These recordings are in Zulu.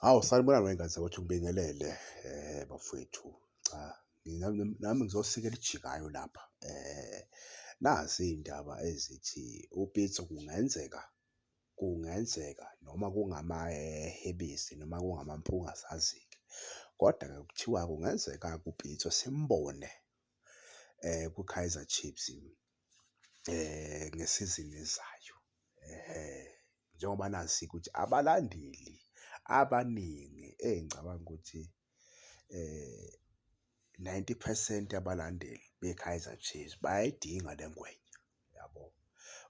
Hawu, sanibonani wey'ngane zakwethu, ngibingelele bafowethu. Cha, nami ngizosikela ijikayo lapha. Nazi iy'ndaba ezithi uPitso kungenzeka noma kungamahebisi noma kungamampunge asazi-ke. Kodwa-ke kuthiwa kungenzeka-ke uPitso simbone ku-Kaizer Chiefs ngesizini ezayo. Njengoba nazi ukuthi abalandeli abaningi engicabanga ukuthi 90% yabalandeli be-Kaizer Chiefs bayayidinga le ngwenya, yabo.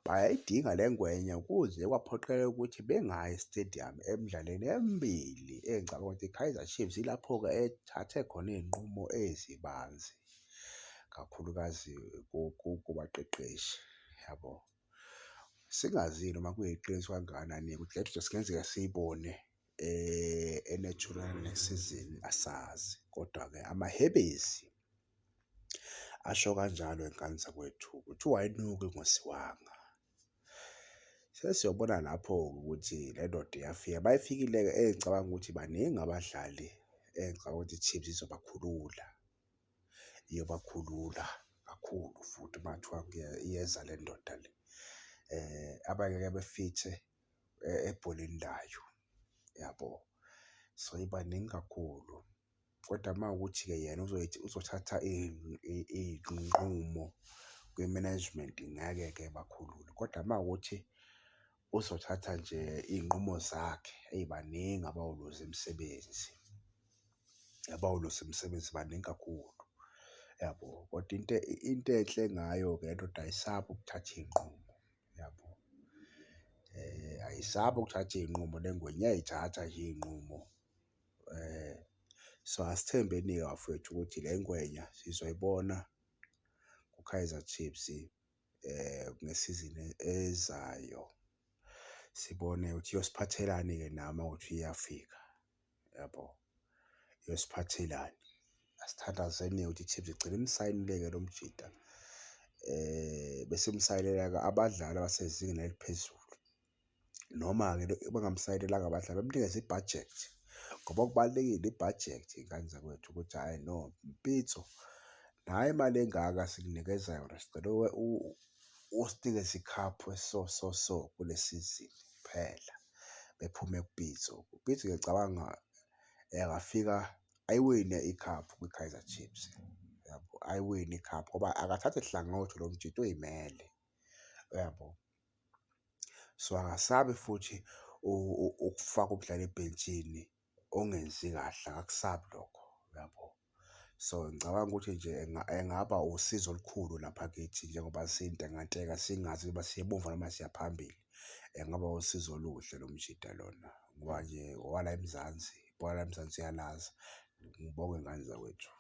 Bayayidinga le ngwenya kuze kwaphoqeleka ukuthi bengayi e-stadium emidlalweni emibili engicabanga ukuthi i-Kaizer Chiefs ilapho-ke ethathe khona iy'nqumo ezibanzi, kakhulukazi kubaqeqeshi, yabo. Singazi noma kuyiqiniso kangakanani ukuthi le nto singenzeka siyibone e-natural next season asazi, kodwa-ke amahebesi asho kanjalo ey'ngane zakwethu ukuthi wayenuka engosiwanga. Sesiyobona lapho-ke ukuthi le ndoda iyafika, bayifikile-ke engicabanga ukuthi baningi abadlali engicabanga ukuthi i-Chiefs iyobakhulula kakhulu futhi makuthiwa iyeza le ndoda le. Abangeke befithe ebholeni layo, yabo. So ibaningi kakhulu, kodwa makuwukuthi-ke yena uzothatha iy'nqumo kwi-management ngeke-ke bakhulule, kodwa makuwukuthi uzothatha nje iy'nqumo zakhe, eyi baningi abawuluza imisebenzi, abawuluza imisebenzi baningi kakhulu, yabo. Kodwa into enhle ngayo-ke le ndoda ayisabi ukuthatha iy'nqumo, yabo. Ayisabi ukuthatha iy'nqumo, le ngwenya iyay'thatha nje iy'nqumo. So asithembeni-ke bafowethu ukuthi le ngwenya sizoyibona ku-Kaizer Chiefs ngesizini ezayo. Sibone ukuthi iyosiphathelani-ke nayo uma kuwukuthi iyafika, yabo, iyosiphathelani. Asithandazeni-ke ukuthi i-Chiefs igcine imsayinile-ke lo mjida, bese imsayinela-ke abadlali abasezingeni eliphezulu, noma-ke bengamsayinelanga abadlali bemnikeze ibhajethi, ngoba kubalulekile ibhajethi y'ngane zakwethu ukuthi hhayi no, Pitso, nayi imali engaka sikunikeza yona, sicela usinikeze ikhaphu so kule sizini kuphela. Bephume kuPitso. UPitso ngiyacabanga angafika ayiwine ikhaphu kwi-Kaizer Chiefs, yabo, ayiwine ikhaphu ngoba akathathe hlangothi lo mjida uy'mele, yabo. So akasabi futhi ukufaka ukudlala ebhentshini ongenzi kahle, akakusabi lokho, yabo. So ngicabanga ukuthi nje engaba usizo olukhulu lapha kithi njengoba siyintenganteka singazi ukuba siya emuva noma siya phambili. Engaba usizo oluhle lo mjida lona ngoba nje owala eMzansi, ibhola laseMzansi iyalazi. Ngibonge iy'ngane zakwethu.